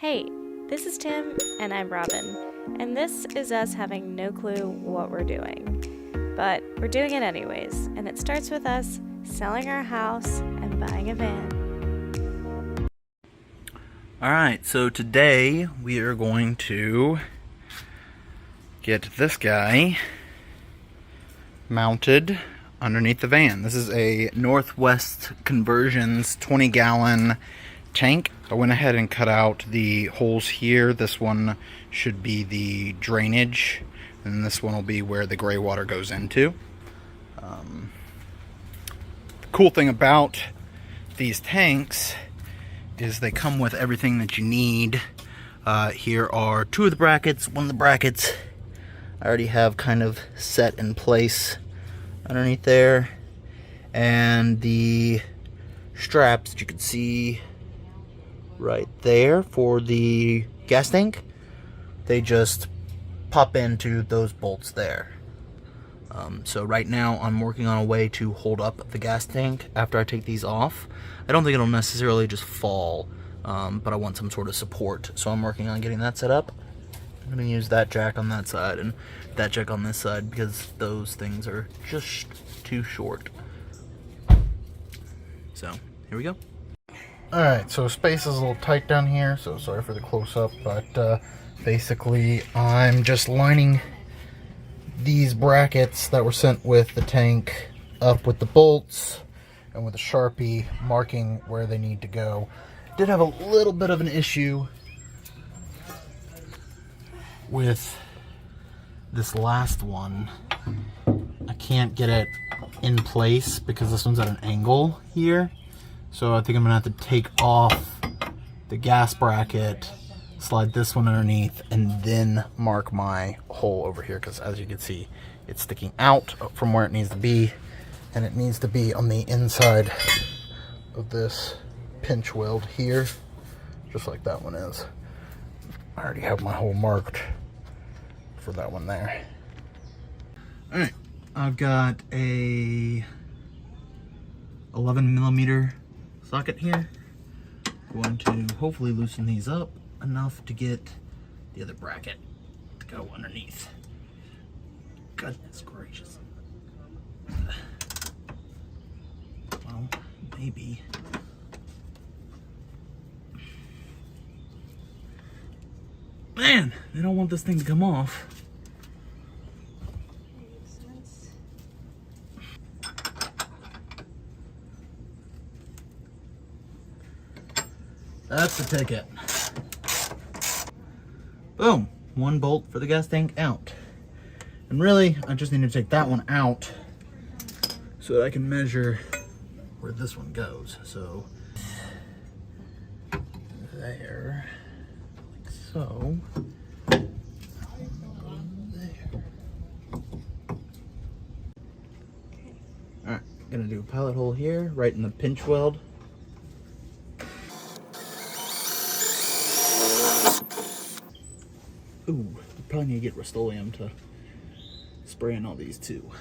Hey, this is Tim, and I'm Robin, and this is us having no clue what we're doing. But we're doing it anyways, and it starts with us selling our house and buying a van. Alright, so today we are going to get this guy mounted underneath the van. This is a Northwest Conversions 20-gallon tank. I went ahead and cut out the holes here. This one should be the drainage, and this one will be where the gray water goes into. The cool thing about these tanks is they come with everything that you need. Here are two of the brackets. One of the brackets I already have kind of set in place underneath there, and the straps that you can see right there for the gas tank, they just pop into those bolts there. So right now I'm working on a way to hold up the gas tank after I take these off. I don't think it'll necessarily just fall, but I want some sort of support, so I'm working on getting that set up. I'm going to use that jack on that side and that jack on this side because those things are just too short. So here we go. Alright, so space is a little tight down here, so sorry for the close-up, but basically I'm just lining these brackets that were sent with the tank up with the bolts and with a Sharpie marking where they need to go. Did have a little bit of an issue with this last one. I can't get it in place because this one's at an angle here. So I think I'm gonna have to take off the gas bracket, slide this one underneath, and then mark my hole over here, because as you can see, it's sticking out from where it needs to be, and it needs to be on the inside of this pinch weld here, just like that one is. I already have my hole marked for that one there. Alright, I've got a 11mm socket here. Going to hopefully loosen these up enough to get the other bracket to go underneath. Goodness gracious. Well, maybe. Man, I don't want this thing to come off. That's the ticket. Boom. One bolt for the gas tank out. And really, I just need to take that one out so that I can measure where this one goes. So, there, like so. There. Alright, gonna do a pilot hole here, right in the pinch weld. Ooh, you probably need to get Rust-Oleum to spray in all these too.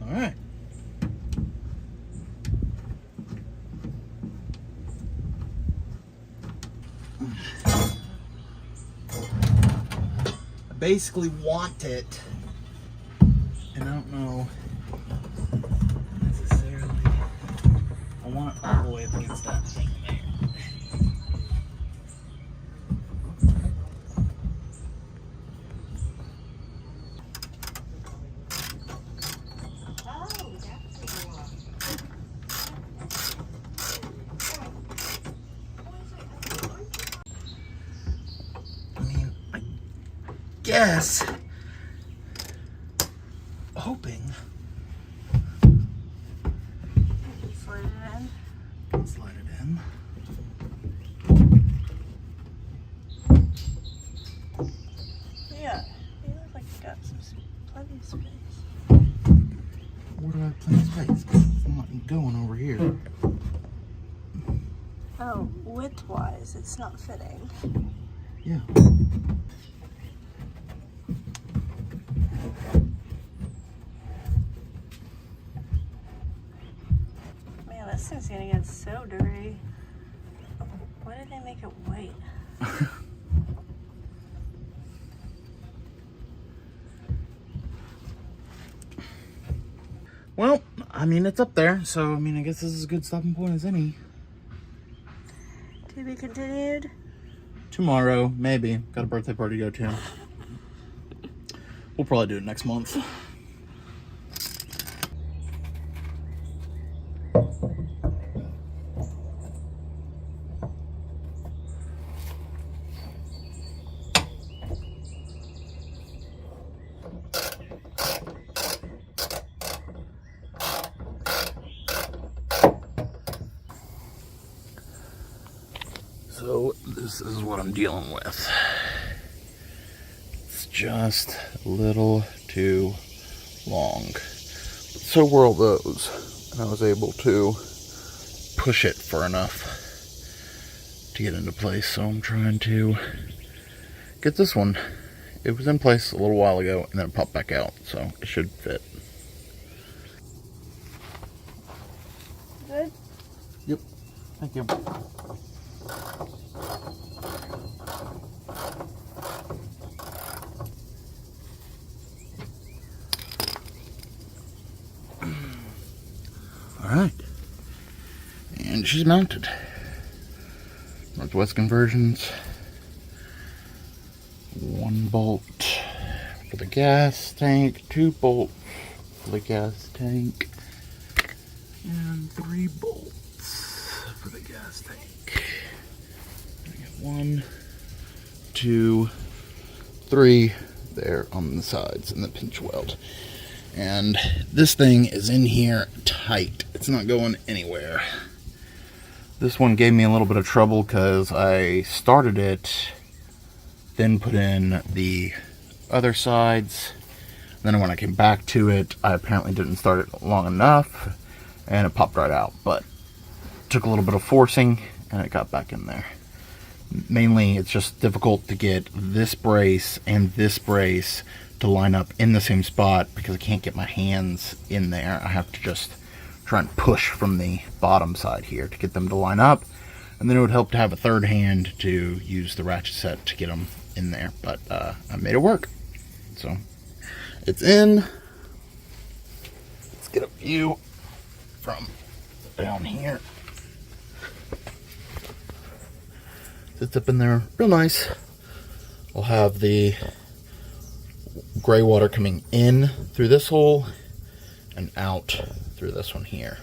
Alright. I basically want it, and I don't know necessarily. I want it all the way up against that thing there. Yes. Hoping. Slide it Can slide it in. in. Yeah, you look like you got plenty of space. Where do I have plenty of space? I'm not going over here. Oh, width-wise, it's not fitting. Yeah. Man, this thing's gonna get so dirty. Why did they make it white? Well, I mean, it's up there, so I mean, I guess this is a good stopping point as any. To be continued. Tomorrow, maybe. Got a birthday party to go to. We'll probably do it next month. So this is what I'm dealing with. It's just a little too long. But so were all those. And I was able to push it for enough to get into place. So I'm trying to get this one. It was in place a little while ago and then it popped back out. So it should fit. Good? Yep. Thank you. Alright. And she's mounted. Northwest conversions. 1 bolt for the gas tank, 2 bolts for the gas tank, and 3 bolts for the gas tank. I get 1, 2, 3 there on the sides and the pinch weld. And this thing is in here tight. It's not going anywhere. This one gave me a little bit of trouble because I started it, then put in the other sides. Then when I came back to it, I apparently didn't start it long enough and it popped right out. But it took a little bit of forcing and it got back in there. Mainly it's just difficult to get this brace and this brace to line up in the same spot because I can't get my hands in there. I have to just try and push from the bottom side here to get them to line up. And then it would help to have a third hand to use the ratchet set to get them in there. But I made it work. So it's in. Let's get a view from down here. Sits up in there real nice. We'll have the gray water coming in through this hole and out through this one here.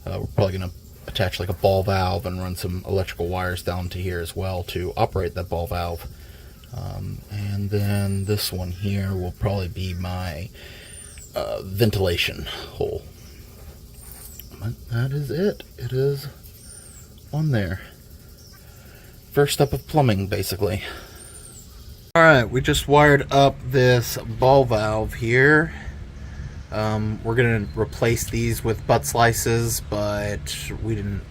We're probably going to attach like a ball valve and run some electrical wires down to here as well to operate that ball valve. And then this one here will probably be my ventilation hole. But that is it. It is on there. First step of plumbing, basically. Alright, we just wired up this ball valve here. We're going to replace these with butt slices, but we didn't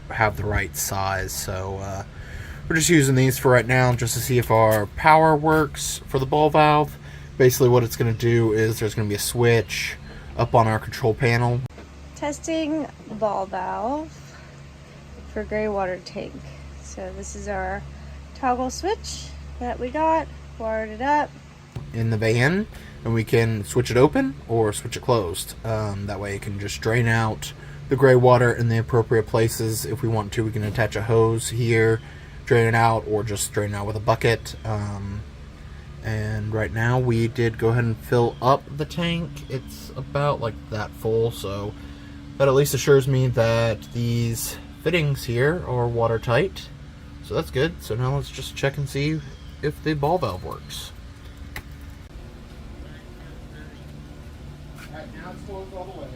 have the right size, so we're just using these for right now just to see if our power works for the ball valve. Basically what it's going to do is there's going to be a switch up on our control panel. Testing ball valve for gray water tank. So this is our toggle switch that we got, wired it up. In the van, and we can switch it open or switch it closed. That way it can just drain out the gray water in the appropriate places. If we want to, we can attach a hose here, drain it out, or just drain it out with a bucket. And right now we did go ahead and fill up the tank. It's about like that full, so that at least assures me that these fittings here are watertight. So that's good. So now let's just check and see if the ball valve works. Alright, now it's closed all the way.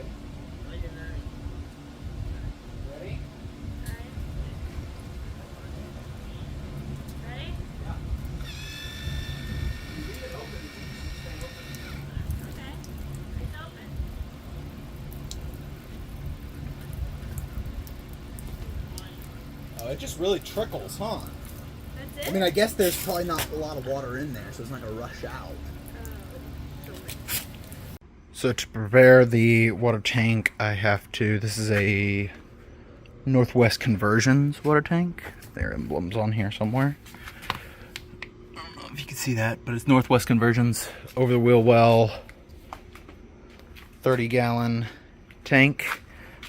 Ready? Ready? Yeah. Okay. It's open. Oh, it just really trickles, huh? That's it? I mean, I guess there's probably not a lot of water in there, so it's not going to rush out. So to prepare the water tank, I have to, this is a Northwest Conversions water tank. Their emblem's on here somewhere. I don't know if you can see that, but it's Northwest Conversions over the wheel well, 30-gallon tank.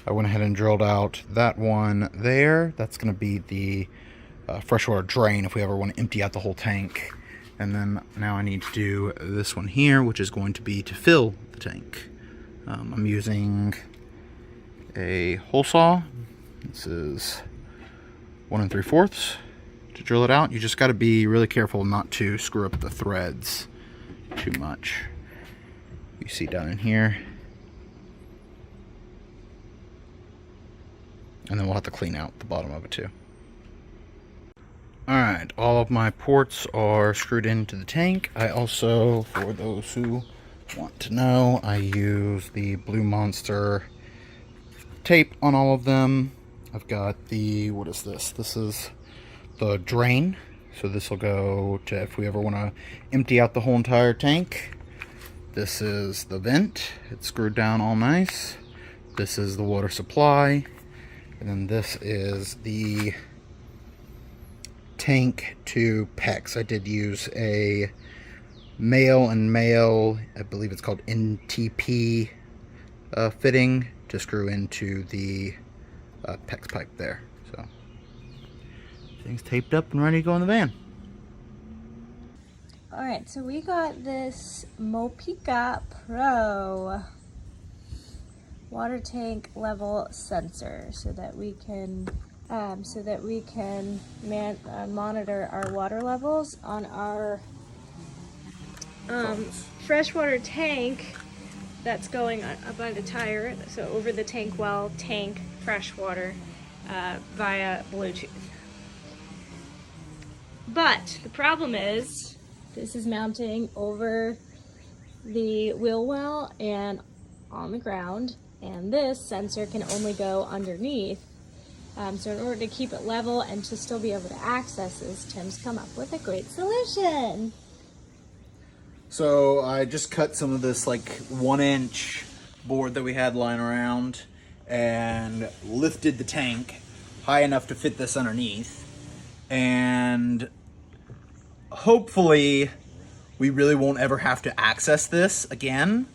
I went ahead and drilled out that one there. That's going to be the freshwater drain if we ever want to empty out the whole tank. And then now I need to do this one here, which is going to be to fill the tank. I'm using a hole saw. This is 1 3/4 to drill it out. You just got to be really careful not to screw up the threads too much. You see down in here. And then we'll have to clean out the bottom of it too. Alright, all of my ports are screwed into the tank. I also, for those who want to know, I use the Blue Monster tape on all of them. I've got the, what is this? This is the drain. So this will go to if we ever want to empty out the whole entire tank. This is the vent. It's screwed down all nice. This is the water supply. And then this is the tank to PEX. I did use a male and male, I believe it's called NTP fitting to screw into the PEX pipe there. So things taped up and ready to go in the van. Alright, so we got this Mopica Pro water tank level sensor so that we can monitor our water levels on our freshwater tank that's going up by the tire, so over the tank well, tank, freshwater, via Bluetooth. But the problem is, this is mounting over the wheel well and on the ground, and this sensor can only go underneath. So in order to keep it level and to still be able to access this, Tim's come up with a great solution. So I just cut some of this like 1-inch board that we had lying around and lifted the tank high enough to fit this underneath. And hopefully we really won't ever have to access this again.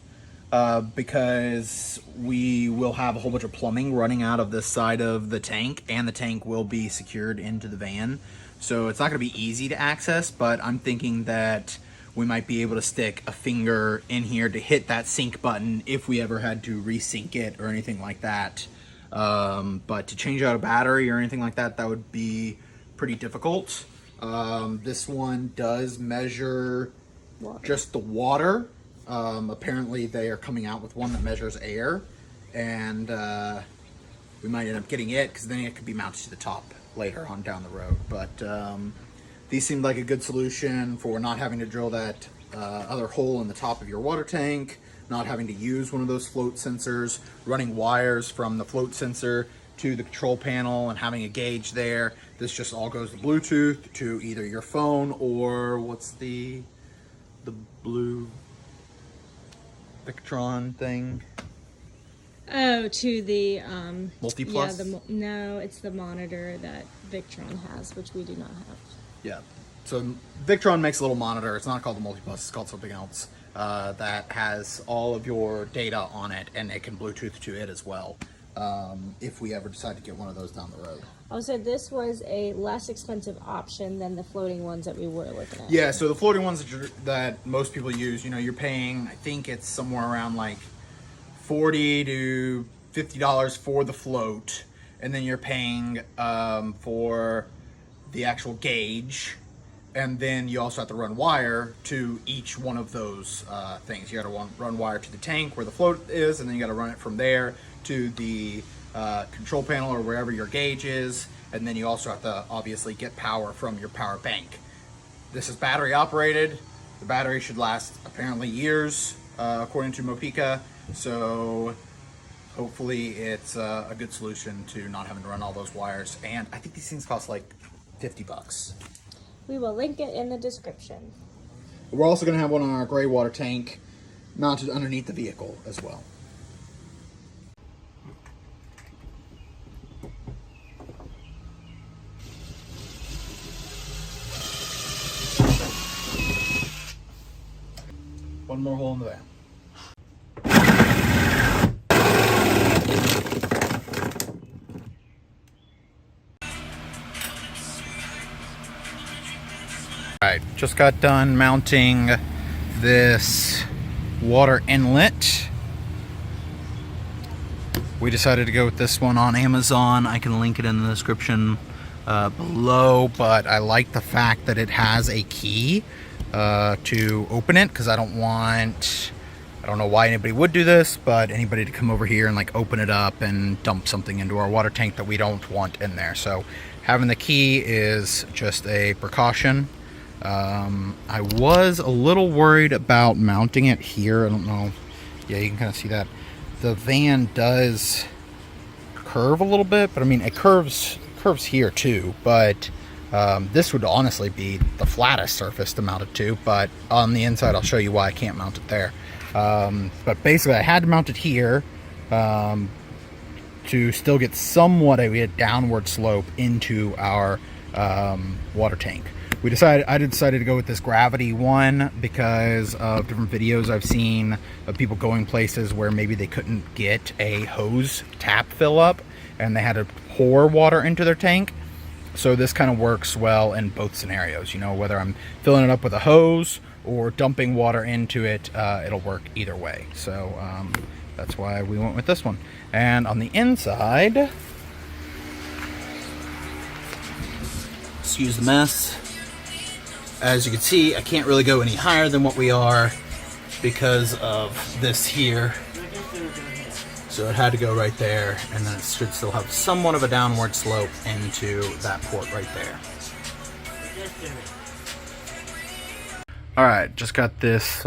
Because we will have a whole bunch of plumbing running out of this side of the tank, and the tank will be secured into the van. So it's not going to be easy to access, but I'm thinking that we might be able to stick a finger in here to hit that sync button if we ever had to resync it or anything like that. But to change out a battery or anything like that, that would be pretty difficult. This one does measure just the water. Apparently they are coming out with one that measures air, and we might end up getting it because then it could be mounted to the top later on down the road. But these seemed like a good solution for not having to drill that other hole in the top of your water tank, not having to use one of those float sensors, running wires from the float sensor to the control panel and having a gauge there. This just all goes to Bluetooth to either your phone or what's the blue Victron thing. Oh, to the Multi-Plus? Yeah, no, it's the monitor that Victron has, which we do not have. Yeah. So Victron makes a little monitor. It's not called the Multi-Plus. It's called something else that has all of your data on it, and it can Bluetooth to it as well. If we ever decide to get one of those down the road. Oh, so this was a less expensive option than the floating ones that we were looking at. Yeah. So the floating ones that most people use, you know, you're paying. I think it's somewhere around like $40 to $50 for the float, and then you're paying for the actual gauge, and then you also have to run wire to each one of those things. You got to run wire to the tank where the float is, and then you got to run it from there to the control panel or wherever your gauge is, and then you also have to obviously get power from your power bank. This is battery operated. The battery should last apparently years, according to Mopica. So hopefully it's a good solution to not having to run all those wires. And I think these things cost like $50. We will link it in the description. We're also going to have one on our gray water tank mounted underneath the vehicle as well. One more hole in the van. Alright, just got done mounting this water inlet. We decided to go with this one on Amazon. I can link it in the description below, but I like the fact that it has a key to open it, because I don't know why anybody would do this, but anybody to come over here and like open it up and dump something into our water tank that we don't want in there. So having the key is just a precaution. I was a little worried about mounting it here. I don't know. Yeah, you can kind of see that the van does curve a little bit, but I mean, it curves here too, but this would honestly be the flattest surface to mount it to, but on the inside I'll show you why I can't mount it there. But basically I had to mount it here to still get somewhat of a downward slope into our water tank. I decided to go with this gravity one because of different videos I've seen of people going places where maybe they couldn't get a hose tap fill up and they had to pour water into their tank. So this kind of works well in both scenarios. You know, whether I'm filling it up with a hose or dumping water into it, it'll work either way. So that's why we went with this one. And on the inside, excuse the mess. As you can see, I can't really go any higher than what we are because of this here. So it had to go right there, and then it should still have somewhat of a downward slope into that port right there. Alright, just got this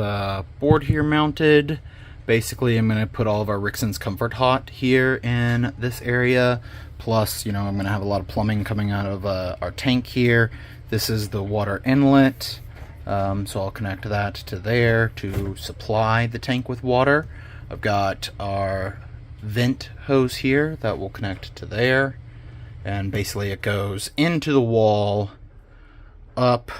board here mounted. Basically, I'm going to put all of our Rixon's Comfort Hot here in this area. Plus, you know, I'm going to have a lot of plumbing coming out of our tank here. This is the water inlet, so I'll connect that to there to supply the tank with water. I've got our vent hose here that will connect to there, and basically it goes into the wall, up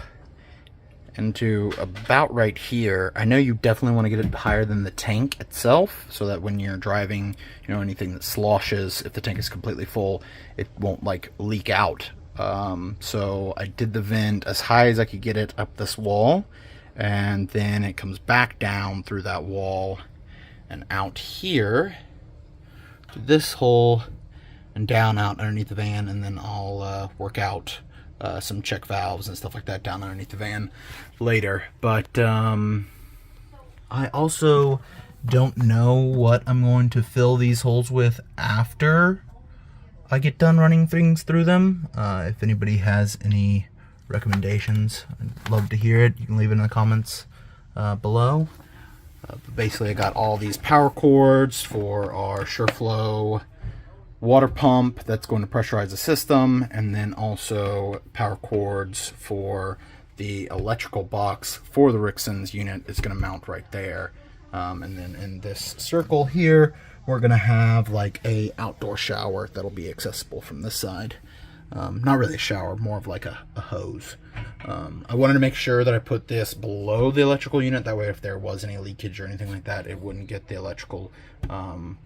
into about right here. I know you definitely want to get it higher than the tank itself, so that when you're driving, you know, anything that sloshes, if the tank is completely full, it won't like leak out. So I did the vent as high as I could get it up this wall, and then it comes back down through that wall and out here to this hole and down out underneath the van, and then I'll work out some check valves and stuff like that down underneath the van later. But I also don't know what I'm going to fill these holes with after I get done running things through them. If anybody has any recommendations, I'd love to hear it. You can leave it in the comments below. But basically, I got all these power cords for our SureFlow water pump that's going to pressurize the system, and then also power cords for the electrical box for the Rixon's unit is going to mount right there. And then in this circle here, we're gonna have like a outdoor shower that'll be accessible from this side. Not really a shower, more of like a hose. I wanted to make sure that I put this below the electrical unit. That way if there was any leakage or anything like that, it wouldn't get the electrical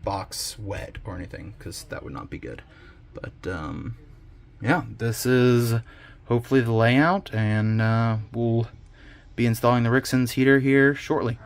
box wet or anything, because that would not be good. But yeah, this is hopefully the layout, and we'll be installing the Rixon's heater here shortly.